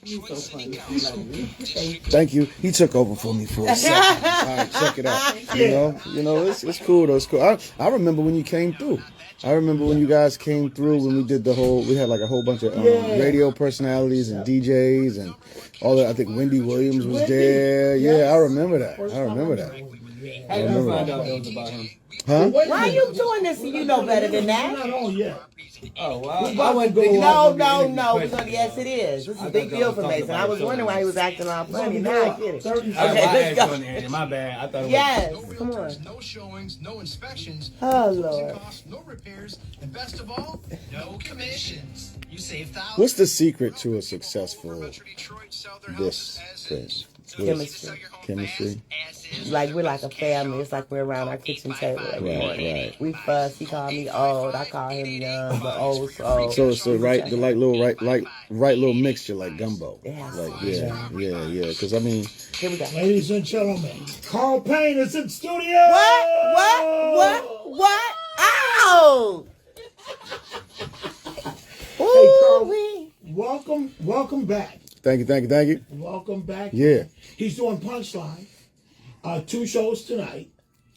He's so funny. Thank you. He took over for me for a second. All right, check it out. You know, it's cool though. It's cool. I remember when you came through. I remember when you guys came through when we did we had like a whole bunch of radio personalities and DJs and all that. I think Wendy Williams was there. Yeah, I remember that. I remember that. How did you find out it was about him? Huh? Why are you doing this? You know better than that. Not on yet. Oh, wow. No. Yes, it is. This is a big deal for Mason. I was wondering why he was acting all funny. Now I get it. Okay, let's go. My bad. I thought it was... Yes, come on. No showings, no inspections, Oh, Lord. no repairs, and best of all, no commissions. You save thousands. What's the secret to a successful this thing? Chemistry. Like, we're like a family. It's like we're around our kitchen table every morning. Right. We fuss. He called me old. I call him young, but old. So it's the right little mixture, like gumbo. Yeah. Like yeah. Because I mean, Here we go. Ladies and gentlemen, Carl Payne is in the studio. What? Ow! Hey, Carl, welcome back. thank you. Welcome back. Yeah. He's doing Punchline. 2 shows tonight.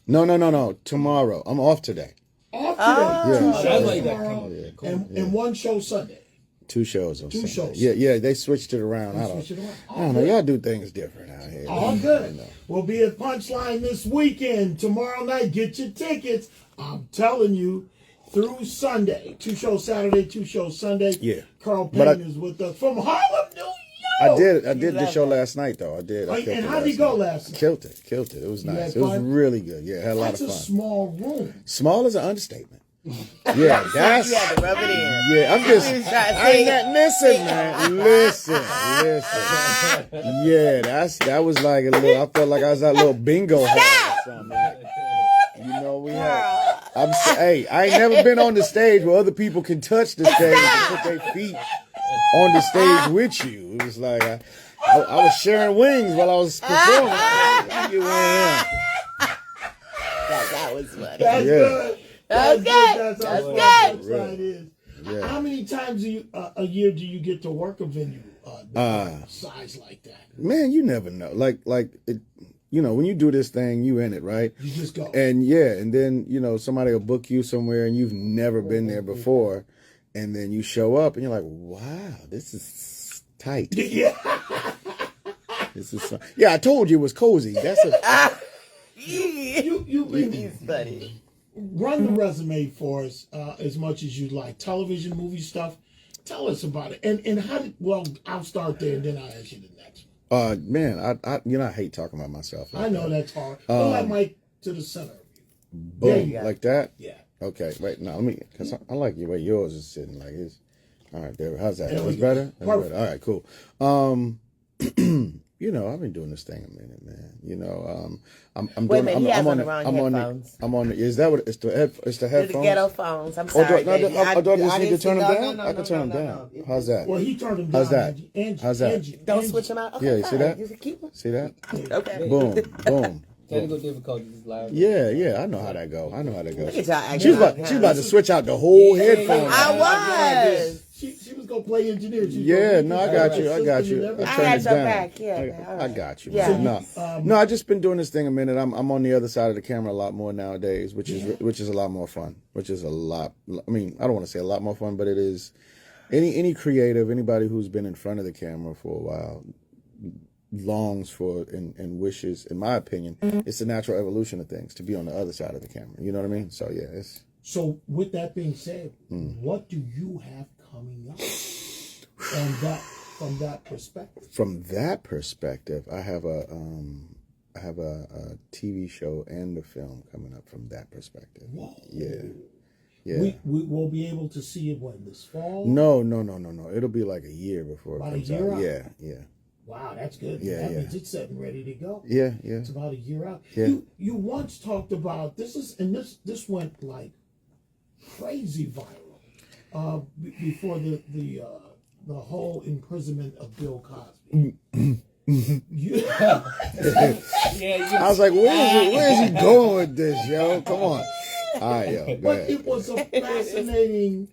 No. Tomorrow. I'm off today. Off today. 2 Yeah. shows tomorrow. And 1 show Sunday. 2 shows on 2 Sunday. shows. Yeah. They switched it around. I don't know. Y'all do things different out here. All good. We'll be at Punchline this weekend. Tomorrow night, get your tickets. I'm telling you, through Sunday. 2 shows Saturday, 2 shows Sunday. Yeah. Carl Payne is with us from Harlem, New York. I did the show last night though. I did. And how did he go last night? Killed it. It was nice. It was really good. Yeah, had a lot of fun. That's a small room. Small is an understatement. Yeah, that's. You had to rub it in. Yeah, I'm just. Listen, man. Listen. Yeah, that was like a little. I felt like I was at a little bingo hall or something. Like, you know, we had. Hey, I ain't never been on the stage where other people can touch the stage and put their feet on the stage with you. It was like I was sharing wings while I was performing. That was funny. That's good. That's good. That's good. Really. Yeah. How many times a year do you get to work a venue size like that? Man, you never know. Like it, you know, when you do this thing, you in it, right? You just go. And then somebody will book you somewhere and you've never been there before, and then you show up and you're like, wow, this is tight. Yeah. This is fun. Yeah, I told you it was cozy. That's a. You funny. Run the resume for us as much as you'd like. Television, movie stuff. Tell us about it. And how did, I'll start there and then I'll ask you the next one. Man, I hate talking about myself. I know that's hard. Pull that mic to the center of you. Boom, like that? Yeah. Okay, wait, now because I like the way yours is sitting like this. All right, there. How's that? That's better? Perfect. All right, cool. I've been doing this thing a minute, man. I'm Wait a doing. minute, he has on the wrong headphones. I'm on the. Is that what it's the headphones? The ghetto phones. I'm sorry, baby. I just need to turn them down. No, I can turn them down. How's that? Well, he turned them down. How's that? How's that? Angie. Don't switch them out. Okay, Yeah, you see fine. that? Just keep them. See that? Okay. Boom. Technical difficulties is loud. Yeah, I know how that go. Look at y'all acting She's about to switch out the whole headphone. I was. She was gonna play engineer. I got you. I had your back. Yeah, I got you. Yeah. No, I've just been doing this thing a minute. I'm on the other side of the camera a lot more nowadays, which is a lot more fun. Which is a lot. I mean, I don't want to say a lot more fun, but it is. Any creative, anybody who's been in front of the camera for a while, longs for and wishes, in my opinion, it's the natural evolution of things to be on the other side of the camera. You know what I mean? So yeah, it's. So with that being said, what do you have coming up from that perspective? From that perspective, I have a TV show and a film coming up from that perspective. Whoa. Yeah. We will be able to see it when this fall? No. It'll be like a year before it About comes a year out. out? Yeah. Wow, that's good. Yeah, that means it's set and ready to go. Yeah. It's about a year out. Yeah. You once talked about this went like crazy viral before the whole imprisonment of Bill Cosby. I was like, where is he going with this, yo? Come on. All right, yo. Go But ahead. it was a fascinating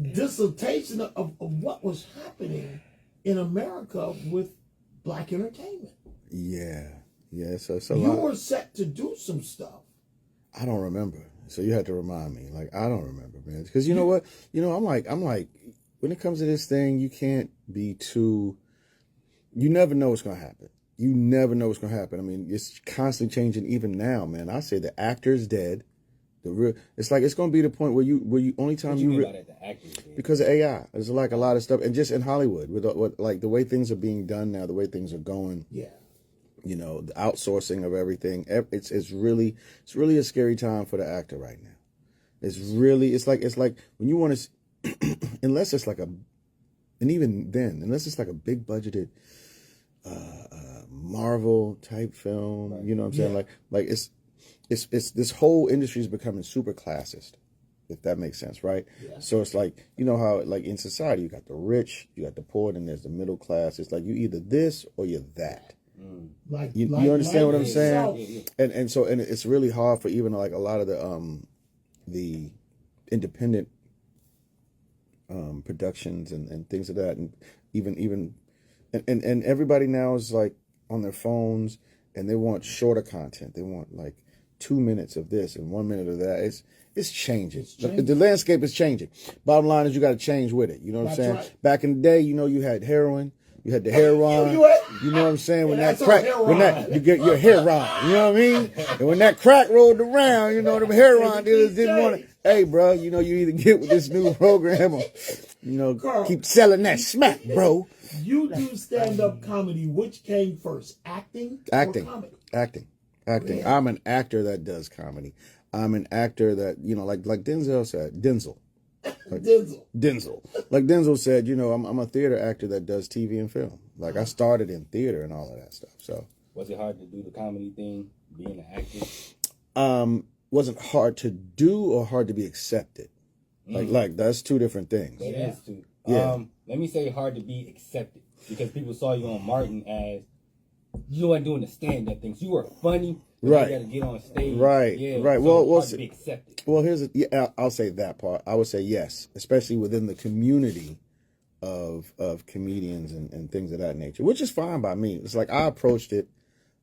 dissertation of what was happening in America with black entertainment. Yeah. So it's a You lot. were set to do some stuff. I don't remember. So you had to remind me. Like, I don't remember, man. Because you know what? I'm like, when it comes to this thing, you can't be too. You never know what's going to happen. You never know what's going to happen. I mean, it's constantly changing. Even now, man. I say the actor's dead. It's like it's going to be the point where you only time you the actors dead? Because of AI. There's like a lot of stuff, and just in Hollywood with like the way things are being done now, the way things are going. Yeah. The outsourcing of everything. It's really a scary time for the actor right now. It's like when you want to, unless it's like unless it's like a big budgeted Marvel type film. Right. You know what I'm saying? Yeah. Like it's this whole industry is becoming super classist, if that makes sense, right? Yeah. So it's like, you know how like in society you got the rich, you got the poor, and there's the middle class. It's like you either this or you're that. You understand what I'm saying? And so it's really hard for even like a lot of the independent productions and things of that, and even everybody now is like on their phones and they want shorter content. They want like 2 minutes of this and 1 minute of that. It's changing. The landscape is changing. Bottom line is you got to change with it. You know what I'm saying? Right. Back in the day, you had heroin. You had the hair rhyme. You know what I'm saying? When that crack, you get your hair rhyme. You know what I mean? And when that crack rolled around, the hair rhyme dealers didn't want to. Hey, bro, you either get with this new program or, Carl, keep selling that smack, bro. You do stand-up comedy. Which came first, acting or comedy? Acting. Really? I'm an actor that does comedy. I'm an actor that, like Denzel said, Denzel. Like Denzel said, I'm a theater actor that does TV and film. Like I started in theater and all of that stuff. So was it hard to do the comedy thing, being an actor? Wasn't hard to do or hard to be accepted. Like that's two different things. It is too. Yeah. Let me say hard to be accepted because people saw you on Martin as you weren't doing the stand-up things. You were funny. Right. You got to get on stage. Right. Yeah, right. So Well, hard to be accepted. Well, I'll say that part. I would say yes, especially within the community of comedians and things of that nature, which is fine by me. It's like I approached it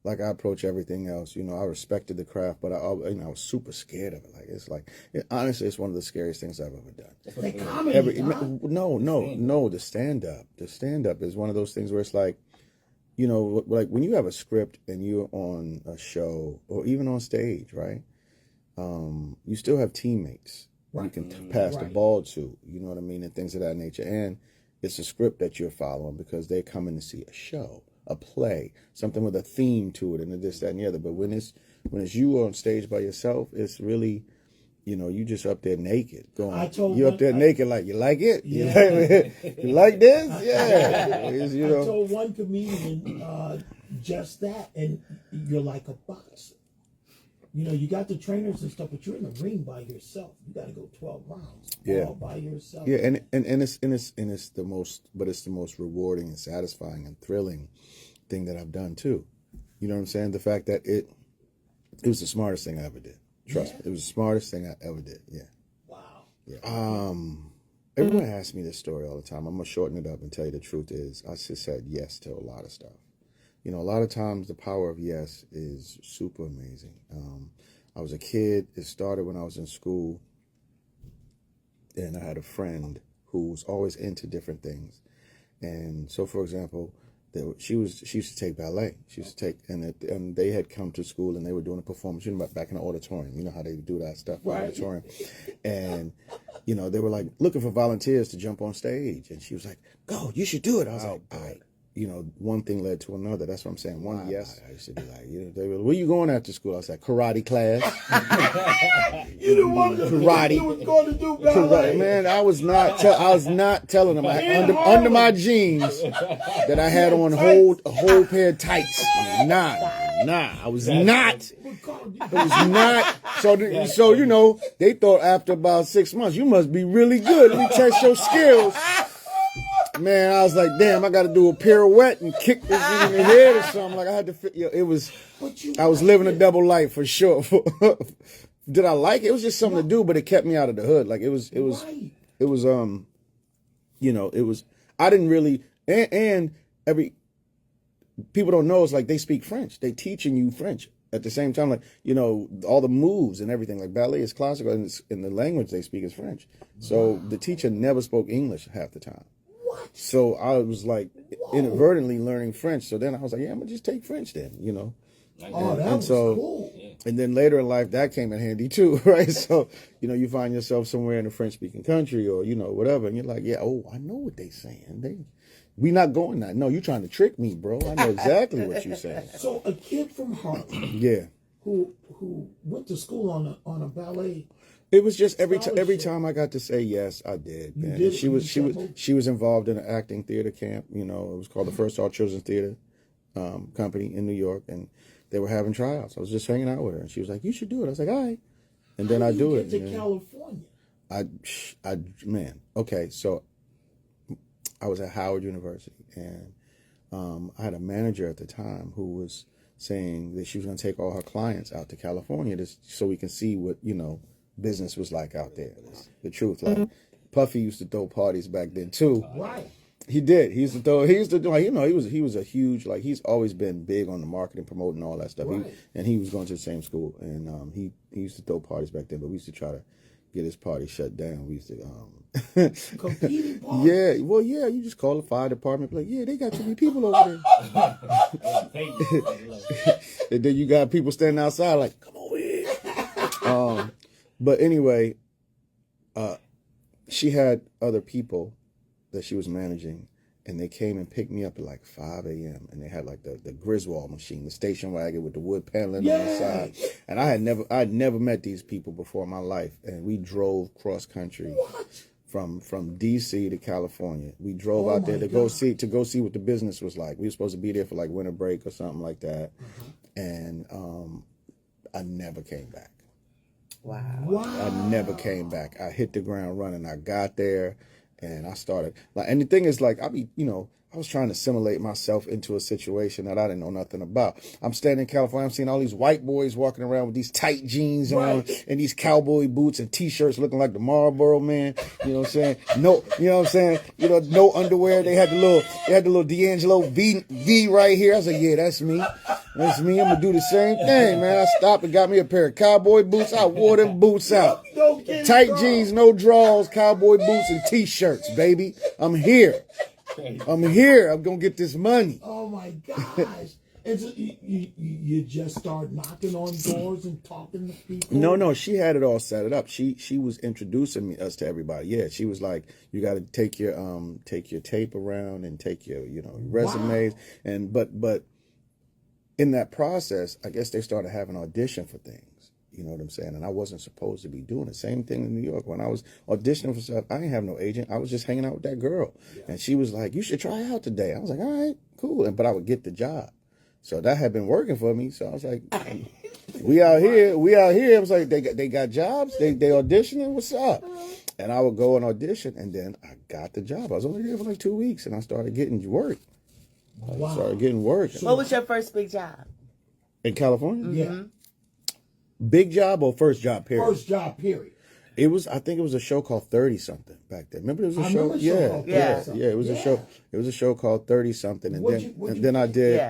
like I approach everything else. I respected the craft, but I was super scared of it. Like it's like honestly, it's one of the scariest things I've ever done. No, the stand up is one of those things where it's like, like when you have a script and you're on a show or even on stage, right? You still have teammates you can pass the ball to, you know what I mean, and things of that nature. And it's a script that you're following because they're coming to see a show, a play, something with a theme to it, and this, that, and the other. But when it's you on stage by yourself, it's really, you just up there naked. You up there naked like, you like it? Yeah. You like this? Yeah. I told one comedian just that, and you're like a boxer. You got the trainers and stuff, but you're in the ring by yourself. You got to go 12 rounds all by yourself. Yeah, and it's the most rewarding and satisfying and thrilling thing that I've done too. You know what I'm saying? The fact that it was the smartest thing I ever did. Trust me, it was the smartest thing I ever did. Yeah. Wow. Yeah. Everyone asks me this story all the time. I'm gonna shorten it up and tell you the truth is I just said yes to a lot of stuff. A lot of times the power of yes is super amazing. I was a kid. It started when I was in school, and I had a friend who was always into different things. And so, for example, she used to take ballet. She used to take, and they had come to school and they were doing a performance. Back in the auditorium. You know how they do that stuff in the auditorium. And they were like looking for volunteers to jump on stage. And she was like, "Go, you should do it." I was like, "All right." One thing led to another. That's what I'm saying. Yes. I used to be like, they were, where you going after school? I was like, karate class. You didn't want to karate. You was going to do ballet. Karate. Man, I was not telling them under my jeans that I had on a whole pair of tights. Nah. I was not. It was not. So they thought after about 6 months, you must be really good. Let me test your skills. Man, I was like, damn, I got to do a pirouette and kick this in the head or something. Like I had to I was living a double life for sure. Did I like it? It was just something to do, but it kept me out of the hood. Like it was you know, it was, I didn't really, and every, people don't know, it's like they speak French. They teaching you French at the same time, like, you know, all the moves and everything, like ballet is classical, and in the language they speak is French. So the teacher never spoke English half the time. What? So I was like inadvertently learning French. So then I was like, yeah, I'm gonna just take French then, you know. Oh, that was cool. And then later in life, that came in handy too, right? So, you know, you find yourself somewhere in a French-speaking country or, you know, whatever, and you're like, yeah, oh, I know what they saying. We not going that. No, you're trying to trick me, bro. I know exactly what you're saying. So a kid from Harlem, Yeah, who went to school on a ballet. it was just every time I got to say yes, I did. Man. did? She was involved in an acting theater camp. You know, it was called the First All Children's Theater Company in New York, and they were having tryouts. I was just hanging out with her, and she was like, "You should do it." I was like, "All right," and then I do it. To California. Man, okay, so I was at Howard University, and I had a manager at the time who was saying that she was going to take all her clients out to California so we can see what, you know, business was like out there. The truth, like Puffy used to throw parties back then too. Right. He did. He used to do, like, you know, he was a huge, like, he's always been big on the marketing, promoting all that stuff. Right. And he was going to the same school, and he used to throw parties back then, but we used to try to get his party shut down. We used to Competing parties. yeah, well, yeah, you just call the fire department, be like, yeah, they got too many people over there. And then you got people standing outside like, come over here. But anyway, she had other people that she was managing, and they came and picked me up at like 5 a.m. and they had like the Griswold machine, the station wagon with the wood paneling on the side. And I'd never met these people before in my life, and we drove cross country from DC to California. We drove out there to go see what the business was like. We were supposed to be there for like winter break or something like that, and I never came back. Wow. I never came back. I hit the ground running. I got there. And I started, like, and the thing is, like, I was trying to assimilate myself into a situation that I didn't know nothing about. I'm standing in California, I'm seeing all these white boys walking around with these tight jeans on and these cowboy boots and t-shirts looking like the Marlboro Man. You know what I'm saying? No, you know what I'm saying? You know, no underwear. They had the little D'Angelo V right here. I was like, yeah, that's me. That's me. I'm gonna do the same thing, man. I stopped and got me a pair of cowboy boots. I wore them boots out. Tight jeans, no drawers, cowboy boots, and t-shirts, baby. I'm here. I'm here. I'm gonna get this money. Oh my gosh! And so you just start knocking on doors and talking to people. No, she had it all set up. She was introducing us to everybody. Yeah, she was like, you got to take your tape around and take your resumes. Wow. And but in that process, I guess they started having audition for things. You know what I'm saying? And I wasn't supposed to be doing the same thing in New York. When I was auditioning for stuff, I didn't have no agent. I was just hanging out with that girl. Yeah. And she was like, you should try out today. I was like, all right, cool. But I would get the job. So that had been working for me. So I was like, we out here. I was like, they got jobs. They auditioning. What's up? And I would go and audition. And then I got the job. I was only there for like 2 weeks. And I started getting work. Wow. I started getting work. What was your first big job? In California? Yeah. Big job or first job period? First job period. I think it was a show called 30 something back then. Remember there was a show? Yeah. It was a show. It was a show called 30 something, and then I did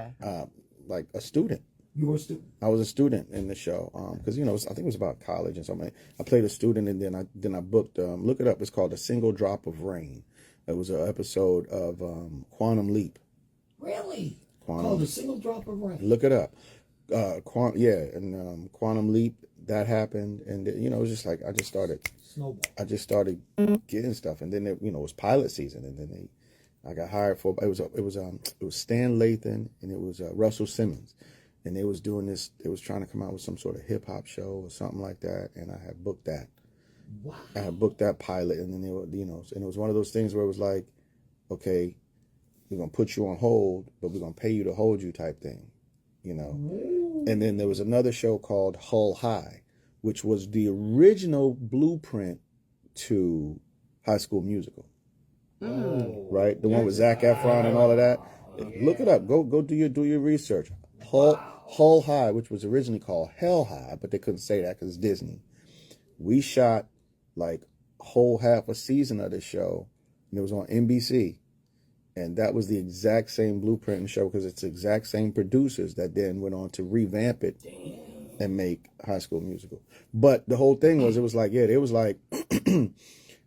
like a student. You were a student. I was a student in the show because I think it was about college and something. I played a student, and then I booked. Look it up. It's called A Single Drop of Rain. It was an episode of Quantum Leap. Really? Called A Single Drop of Rain. Look it up. Quantum Leap, that happened, and it was just like I just started getting stuff, and then it was pilot season, and then I got hired for it was Stan Lathan and it was Russell Simmons, and they was doing this. They was trying to come out with some sort of hip hop show or something like that, and I had booked that. Wow. I had booked that pilot, and then they were, and it was one of those things where it was like, okay, we're gonna put you on hold, but we're gonna pay you to hold you type thing. And then there was another show called Hull High, which was the original blueprint to High School Musical. Right? The one with Zac Efron and all of that. Look it up. Go do your research. Hull High, which was originally called Hell High, but they couldn't say that because it's Disney. We shot like whole half a season of the show, and it was on NBC. And that was the exact same blueprint and show because it's the exact same producers that then went on to revamp it and make High School Musical. But the whole thing was, it was like, it was like,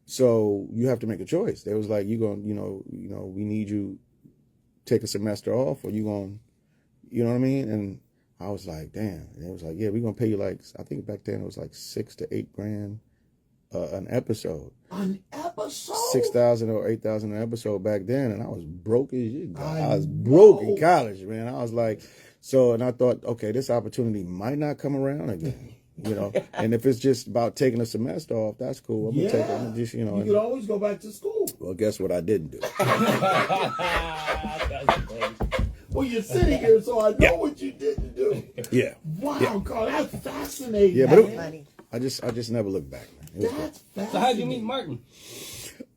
so you have to make a choice. They was like, you going, we need you take a semester off, or you going, you know what I mean? And I was like, damn. And it was like, yeah, we're going to pay you like, I think back then it was like $6,000 to $8,000 an episode. An episode? 6,000 or 8,000 an episode back then, and I was broke as you. I was broke in college, man. I was like, and I thought, okay, this opportunity might not come around again, And if it's just about taking a semester off, that's cool. I'm gonna take it. Just, you could always go back to school. Well, guess what I didn't do. Well, you're sitting here, so I know what you didn't do. Yeah. Wow, Carl, that's fascinating. Yeah, but funny. I just never looked back, man. That's fascinating. So how'd you meet Martin?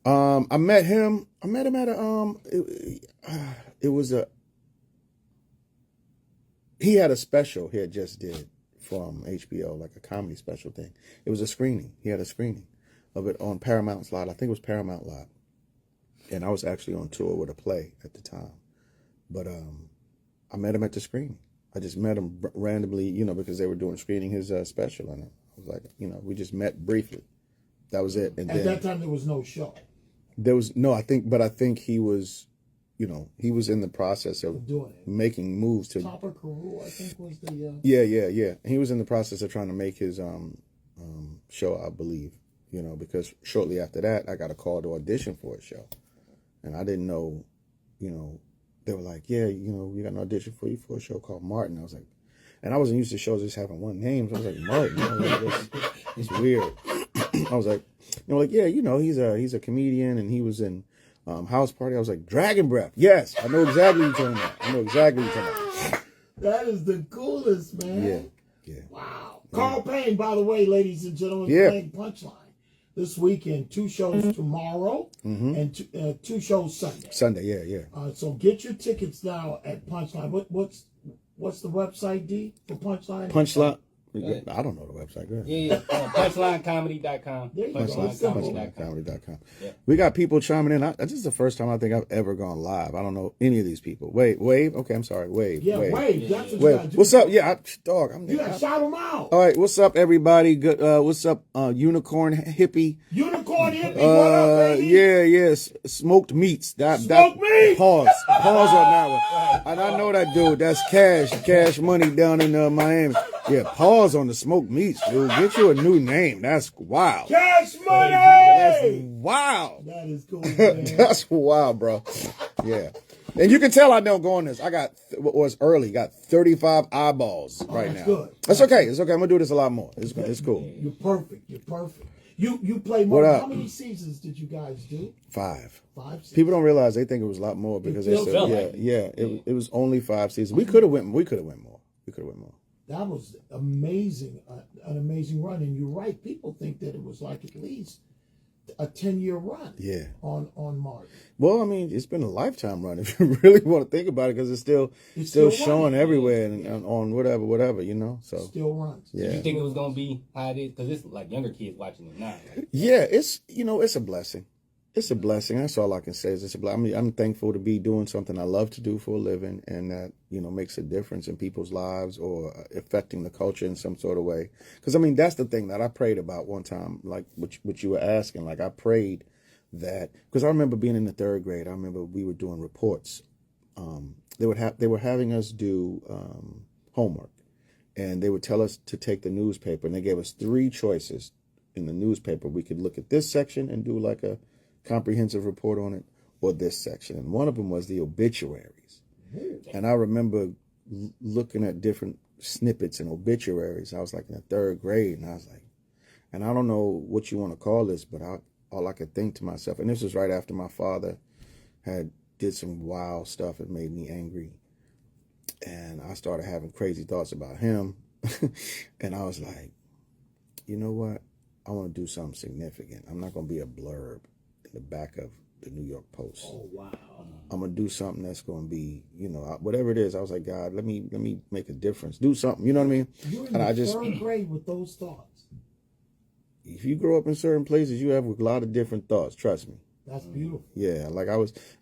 I met him at a it was he had a special he had just did from HBO, like a comedy special thing. It was a screening. He had a screening of it on Paramount's lot. I think it was Paramount lot. And I was actually on tour with a play at the time. But I met him at the screening. I just met him randomly, because they were doing screening his special, and I was like, we just met briefly. That was it. And at that time, there was no show. There was no, I think he was, he was in the process of doing it, making moves to. Topper Carew, I think was the. Yeah. He was in the process of trying to make his show, I believe, because shortly after that, I got a call to audition for a show, and I didn't know, they were like, yeah, we got an audition for you for a show called Martin. I was like, and I wasn't used to shows just having one name, so I was like, Martin. I was like, it's weird. I was like, yeah, he's a comedian, and he was in House Party. I was like, Dragon Breath. Yes, I know exactly what you're talking about. That is the coolest, man. Yeah. Wow. Carl Payne, by the way, ladies and gentlemen, playing Punchline this weekend. 2 shows tomorrow and 2 shows Sunday. Sunday, yeah. So get your tickets now at Punchline. What's the website, D, for Punchline? Punchline. I don't know the website. Go ahead. Yeah. Punchlinecomedy.com. There you go. Punchlinecomedy.com. Yeah. We got people chiming in. This is the first time I think I've ever gone live. I don't know any of these people. Wave. Okay, I'm sorry. Wave. Yeah, Wave. That's what you Wave. gotta do. What's up? Yeah, dog. I'm You gotta shout them out. All right, what's up, everybody? Good. What's up, Unicorn Hippie? Unicorn Hippie. What up, baby? Yes. Smoked meats. Smoked meat. Pause on that one. And I know that dude. That's Cash Money down in Miami. Yeah, pause on the smoked meats, dude. Get you a new name. That's wild. Cash Money. That's wild. That is cool, man. That's wild, bro. Yeah. And you can tell I don't go on this. I got, was early, got 35 eyeballs right now. Good. That's okay. It's okay. I'm going to do this a lot more. It's cool. You're perfect. You play more. How many seasons did you guys do? 5. 5 seasons. People don't realize they think it was a lot more because they said, it was only 5 seasons. We could have went more. That was amazing, an amazing run. And you're right. People think that it was like at least a 10-year run. Yeah. On Martin. Well, I mean, it's been a lifetime run if you really want to think about it, because it's still showing everywhere and on whatever, So still runs. Yeah. Did you think it was gonna be how it is? Because it's like younger kids watching it now. Right? Yeah, it's a blessing. It's a blessing. That's all I can say. Is it's a blessing. I mean, I'm thankful to be doing something I love to do for a living, and that makes a difference in people's lives or affecting the culture in some sort of way. Because I mean, that's the thing that I prayed about one time, like what you were asking. Like I prayed that, because I remember being in the 3rd grade. I remember we were doing reports. They were having us do homework, and they would tell us to take the newspaper, and they gave us 3 choices in the newspaper. We could look at this section and do like a comprehensive report on it, or this section, and one of them was the obituaries. And I remember looking at different snippets and obituaries. I was like in the 3rd grade, and I was like, and I don't know what you want to call this, but all I could think to myself, and this was right after my father did some wild stuff that made me angry, and I started having crazy thoughts about him. And I was like, you know what, I want to do something significant. I'm not going to be a blurb in the back of the New York Post. Oh, wow. I'm going to do something that's going to be, whatever it is. I was like, God, let me make a difference. Do something, you know what I mean? You're in the 3rd grade with those thoughts. if you grow up in certain places, you have a lot of different thoughts. Trust me. That's beautiful. Yeah, like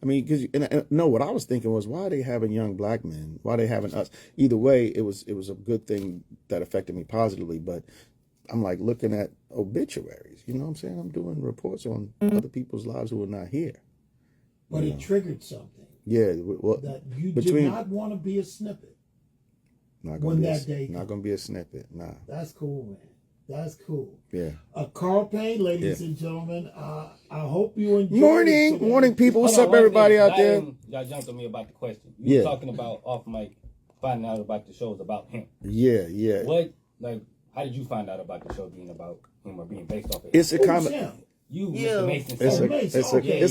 because no, what I was thinking was, why are they having young black men? Why are they having us? Either way, it was a good thing that affected me positively. But I'm like looking at obituaries. You know what I'm saying? I'm doing reports on other people's lives who are not here. But it triggered something. Yeah, well, That you did not want to be a snippet. Not when gonna that day not gonna be a snippet. Nah. That's cool, man. That's cool. Yeah. Carl Payne, ladies and gentlemen. I hope you enjoy. Morning, people. What's up, everybody out there? Y'all jumped on me about the question. You were talking about off mic, finding out about the shows about him. Yeah. What, how did you find out about the show being about him or being based off of him? It's a common. You, Mr. Mason. It's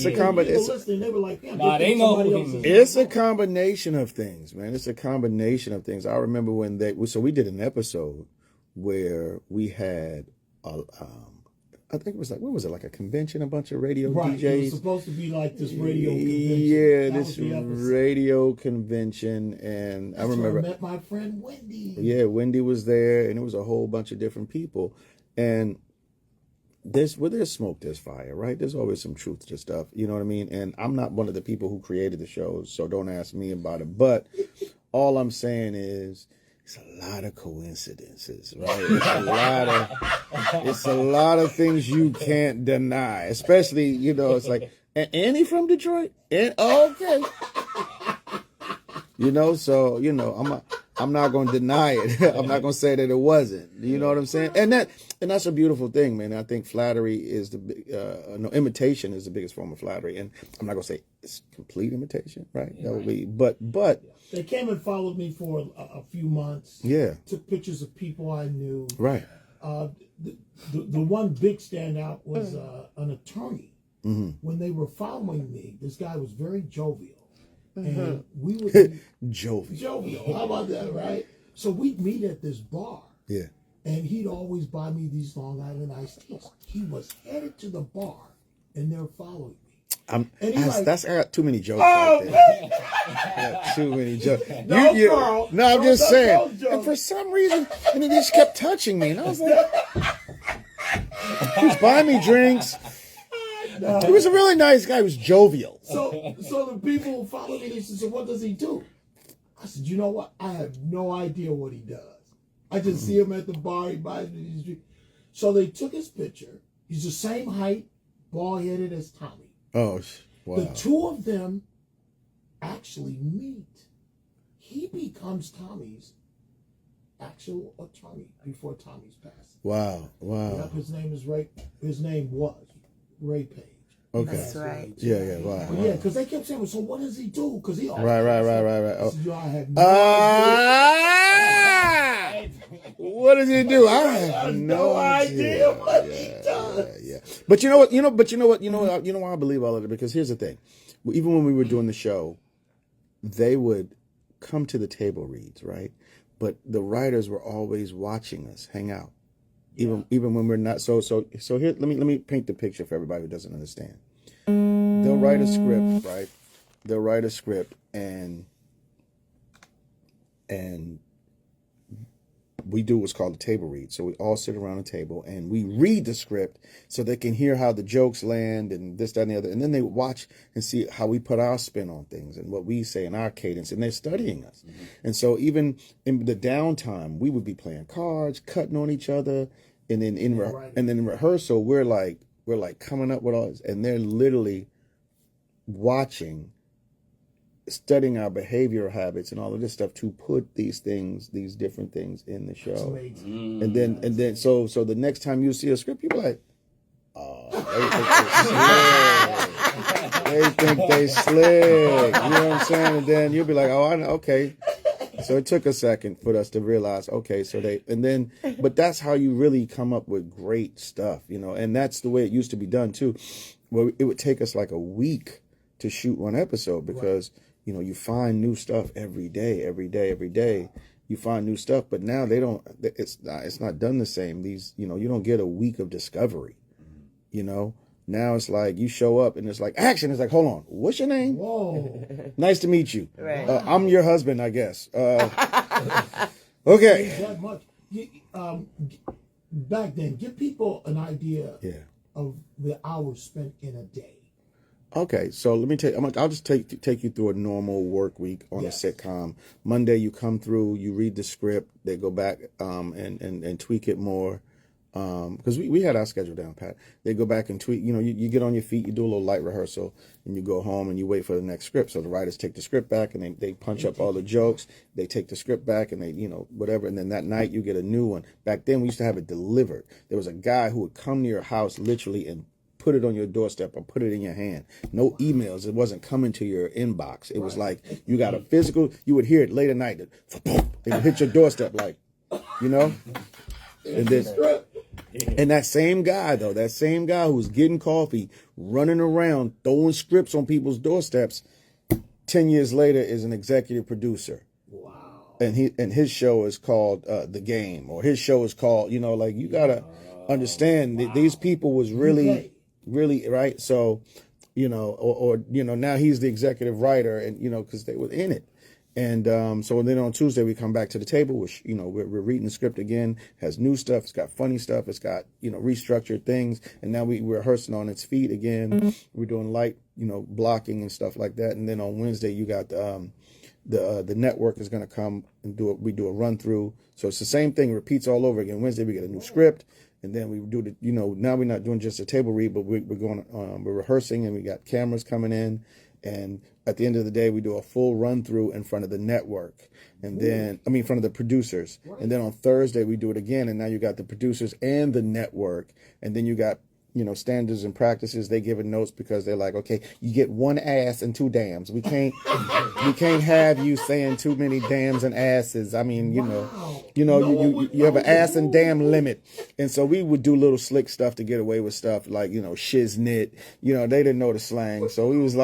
a combination. They were like, they know who he is. It's a combination of things, man. It's a combination of things. I remember when we did an episode where we had I think it was like, what was it, like a convention, a bunch of radio DJs? It was supposed to be like this radio convention. Yeah, this radio convention, and I remember I met my friend Wendy. Yeah, Wendy was there, and it was a whole bunch of different people. And where there's smoke, there's fire, right? There's always some truth to stuff, you know what I mean? And I'm not one of the people who created the shows, so don't ask me about it. But all I'm saying is, it's a lot of coincidences, right? It's a lot of things you can't deny, especially, it's like, Annie from Detroit? Okay. So, I'm not going to deny it. I'm not going to say that it wasn't. You know what I'm saying? And that's a beautiful thing, man. I think flattery is imitation is the biggest form of flattery. And I'm not going to say it's complete imitation, right? That would be, but. They came and followed me for a few months. Yeah. Took pictures of people I knew. Right. The one big standout was an attorney. Mm-hmm. When they were following me, this guy was very jovial. Mm-hmm. And we would jovial. How about that, right? So we'd meet at this bar. Yeah. And he'd always buy me these Long Island iced teas. He was headed to the bar, and they're following me. I got too many jokes right there. I got too many jokes. Carl, I'm just saying. And for some reason, and he just kept touching me, and I was like, he was buying me drinks. He was a really nice guy. He was jovial. So the people who follow me, they said, so what does he do? I said, you know what? I have no idea what he does. I just see him at the bar. He buys me these drinks. So they took his picture. He's the same height, bald-headed as Tommy. Oh, wow. The two of them actually meet. He becomes Tommy's actual attorney before Tommy's passing. Wow. Yep, his name was Ray Page. Okay. That's right. Yeah, wow. Yeah, because they kept saying, so what does he do? Because he Right. I said, I have no idea. What does he do? I have no idea what he does. Yeah. But you know what? You know why I believe all of it? Because here's the thing. Even when we were doing the show, they would come to the table reads, right? But the writers were always watching us hang out. Even when we're not so here, let me paint the picture for everybody who doesn't understand. They'll write a script, right? They'll write a script and we do what's called a table read. So we all sit around a table and we read the script so they can hear how the jokes land and this, that, and the other. And then they watch and see how we put our spin on things and what we say in our cadence. And they're studying us. Mm-hmm. And so even in the downtime, we would be playing cards, cutting on each other. And then in rehearsal, we're like coming up with all this. And they're literally watching, studying our behavioral habits and all of this stuff to put these different things in the show. And then so the next time you see a script, you'll be like, oh, they think they slick. You know what I'm saying? And then you'll be like, oh, I know, okay. So it took a second for us to realize, okay, but that's how you really come up with great stuff, and that's the way it used to be done too. Well, it would take us like a week to shoot one episode because, you find new stuff every day. You find new stuff, but now it's not done the same. You don't get a week of discovery, Now it's like you show up and it's like action. It's like, hold on, what's your name? Whoa. Nice to meet you. Right. I'm your husband, I guess. Okay. That much. back then, give people an idea Yeah. of the hours spent in a day. Okay, so let me tell you. I'll just take you through a normal work week on Yes. a sitcom. Monday, you come through, you read the script, they go back and tweak it more. Because we had our schedule down pat. They go back and tweak. You get on your feet, you do a little light rehearsal, and you go home and you wait for the next script. So the writers take the script back and they punch up all the jokes. They take the script back and they whatever. And then that night you get a new one. Back then we used to have it delivered. There was a guy who would come to your house literally and put it on your doorstep or put it in your hand. No emails. It wasn't coming to your inbox. It was like you got a physical. You would hear it late at night. It would hit your doorstep and then. And that same guy who was getting coffee, running around, throwing scripts on people's doorsteps, 10 years later is an executive producer. Wow. And his show is called The Game, or his show is called, you gotta understand that these people was really, right. So, now he's the executive writer and, cause they were in it. And so then on Tuesday we come back to the table, which we're reading the script again. Has new stuff. It's got funny stuff. It's got restructured things. And now we're rehearsing on its feet again. We're doing light blocking and stuff like that. And then on Wednesday you got the network is going to come and we do a run through. So it's the same thing. It repeats all over again. Wednesday we get a new script. And then we do now we're not doing just a table read, but we're rehearsing and we got cameras coming in. And at the end of the day, we do a full run through in front of the network and then, in front of the producers. Right. And then on Thursday, we do it again. And now you got the producers and the network. And then you got, standards and practices. They give it notes because they're like, okay, you get one ass and two dams. We can't have you saying too many dams and asses. You have an ass and dam limit. And so we would do little slick stuff to get away with stuff like, shiznit. They didn't know the slang. So we was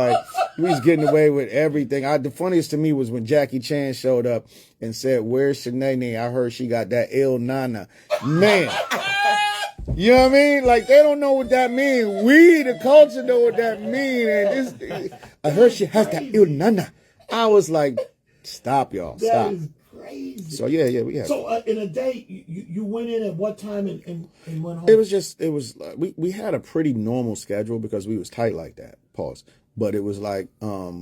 getting away with everything. The funniest to me was when Jackie Chan showed up and said, "Where's Shanae? I heard she got that ill nana." Man. You know what I mean? Like, they don't know what that means. We, the culture, know what that means. And I heard she has that ill nana. I was like, stop, y'all. Stop. That is crazy. So, yeah, we had. So, in a day, you went in at what time and went home? We had a pretty normal schedule because we was tight like that. Pause. But it was like, the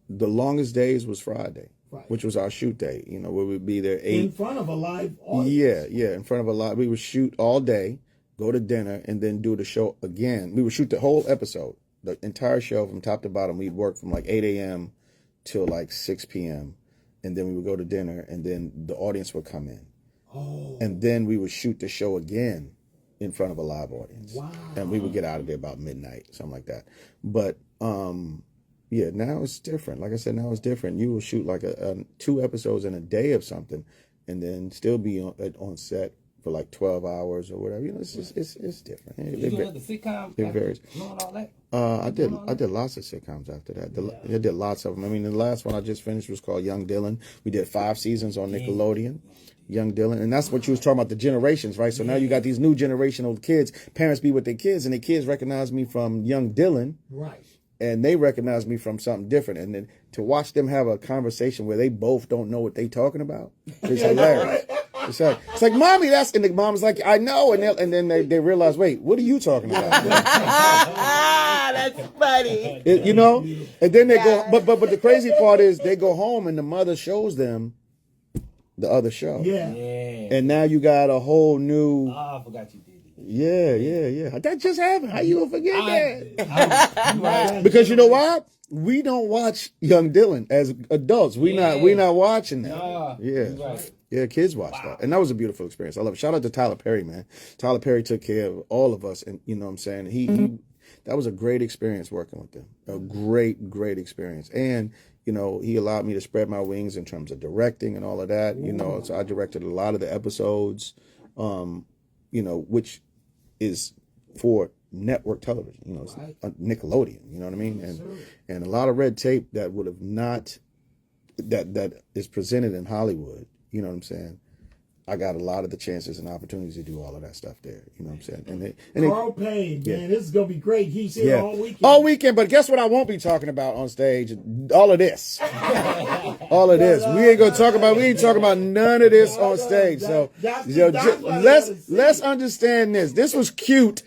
longest days was Friday. Right. Which was our shoot day, where we'd be there 8. In front of a live audience. Yeah, in front of a live. We would shoot all day, go to dinner, and then do the show again. We would shoot the whole episode, the entire show from top to bottom. We'd work from like 8 a.m. till like 6 p.m. And then we would go to dinner, and then the audience would come in. Oh. And then we would shoot the show again in front of a live audience. Wow. And we would get out of there about midnight, something like that. But, yeah, now it's different. Like I said, now it's different. You will shoot like 2 episodes in a day of something, and then still be on set for like 12 hours or whatever. It's different. You doing the sitcom? It varies. Doing all that? I did lots of sitcoms after that. I did lots of them. The last one I just finished was called Young Dylan. We did 5 seasons on Nickelodeon. Young Dylan, and that's what you was talking about, the generations, right? So now you got these new generational kids. Parents be with their kids, and the kids recognize me from Young Dylan. Right. And they recognize me from something different. And then to watch them have a conversation where they both don't know what they talking about, it's hilarious. It's like, Mommy, and the mom's like, I know. And then they realize, wait, what are you talking about? That's funny. And then they go, but the crazy part is they go home and the mother shows them the other show. Yeah. And now you got a whole new. Oh, I forgot you did. Yeah. That just happened. How you gonna forget that? Because you know what? We don't watch Young Dylan as adults. We not watching that. Yeah, kids watch that. And that was a beautiful experience. I love it. Shout out to Tyler Perry, man. Tyler Perry took care of all of us, and you know what I'm saying? He that was a great experience working with them. A great experience. And he allowed me to spread my wings in terms of directing and all of that. So I directed a lot of the episodes, which is for network television, it's Nickelodeon, you know what I mean? And a lot of red tape that would have not, that is presented in Hollywood, you know what I'm saying? I got a lot of the chances and opportunities to do all of that stuff there. You know what I'm saying? And Carl Payne, man, this is gonna be great. He's here all weekend. All weekend, but guess what I won't be talking about on stage? All of this. All of this. We ain't talking about none of this on stage. So let's understand this. This was cute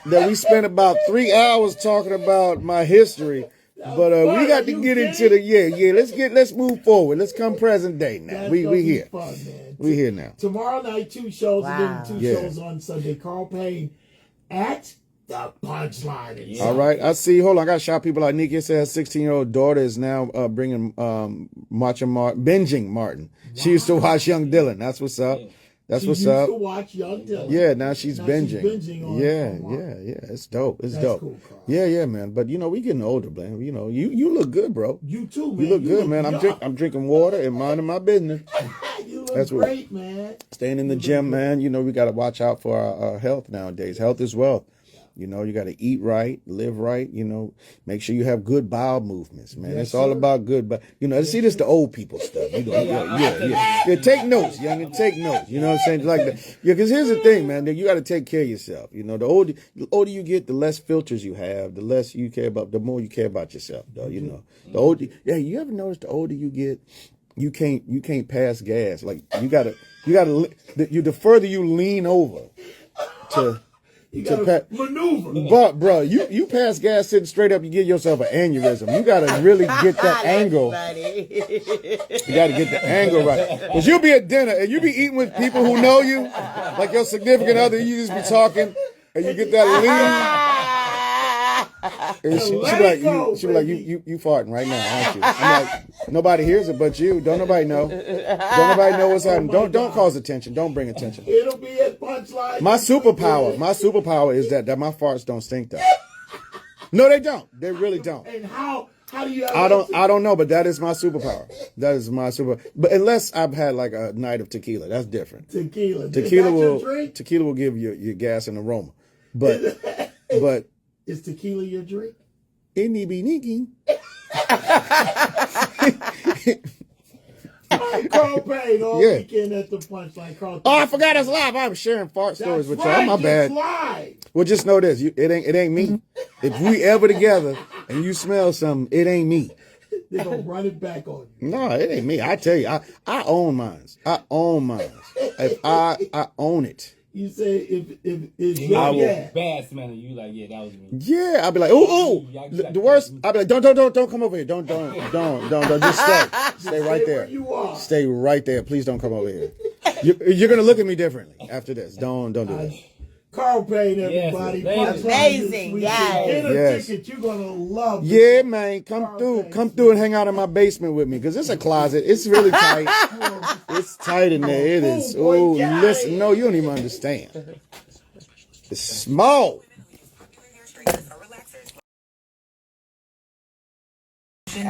that we spent about 3 hours talking about my history. But we got to get into the let's move forward. Let's come present day now. We here. Fun, man. We here now. Tomorrow night, 2 shows, Wow. and then 2 shows on Sunday. Carl Payne at the Punchline. All right, I see. Hold on, I got to shout people out. Nikki says 16-year-old daughter is now binging Martin. Wow. She used to watch Young Dylan. That's what's up. That's she what's used up. To watch Young Dylan. Yeah, now she's binging. She's binging on It's dope. It's That's dope. Cool, Carl. Yeah, man. But we getting older, man. You look good, bro. You too, man. You look good, man. I'm drinking water and minding my business. You look great, man. Staying in the gym, man. We got to watch out for our health nowadays. Health is wealth. You got to eat right, live right, make sure you have good bowel movements, man. It's all about good, but see this the old people stuff. Yeah. Take notes, young, and take notes. You know what I'm saying? Like that. Yeah, because here's the thing, man. You got to take care of yourself. The older you get, the less filters you have, the less you care about, the more you care about yourself, though. The older, you ever notice the older you get, you can't pass gas. Like the further you lean over to. You gotta maneuver. But bro, you pass gas sitting straight up, you give yourself an aneurysm. You gotta really get that angle. You gotta get the angle right. Because you'll be at dinner and you be eating with people who know you, like your significant other, you just be talking and you get that lean. And she be like, you farting right now, aren't you? I'm like, nobody hears it but you. Don't nobody know. Don't nobody know what's happening. Don't cause attention. Don't bring attention. It'll be at Punchline. My superpower is that my farts don't stink though. No, they don't. They really don't. And how do you? I don't know, but that is my superpower. That is my super. But unless I've had like a night of tequila, that's different. Tequila will give you your gas and aroma. But is tequila your drink? It be Nikki. Carl Payne all weekend at the Punchline. Carl. Oh, I forgot it's live. I'm sharing fart stories with y'all. My bad. Live. Well, just know this: it ain't me. If we ever together and you smell something, it ain't me. They're gonna run it back on you. No, it ain't me. I tell you, I own mines. If I own it. You say if it's I your will bad smelling. You like, that was me. Yeah, I'll be like, ooh. The worst. I'll be like, don't come over here. Don't. Just stay right there. You are. Stay right there. Please don't come over here. You're gonna look at me differently after this. Don't do that. Carl Payne, everybody. Yes, amazing, guys. Get a ticket. You're gonna love it. Yeah, man. Come through and hang out in my basement with me, because it's a closet. It's really tight. It's tight in there. It is. Oh, listen. No, you don't even understand. It's small.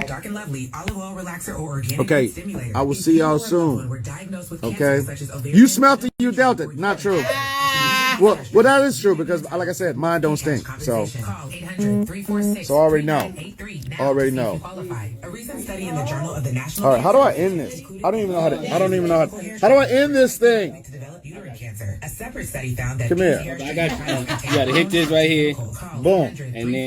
Dark and Lovely, olive oil relaxer or organic Okay, stimulator. I will see y'all soon. Okay, you smelt it, you dealt it. Not true. Well, that is true, because, like I said, mine don't stink. So already know. Already know. All right, how do I end this? I don't even know how to. How do I end this thing? A separate study found that come here. I got you. You gotta hit this right here. Boom. And then.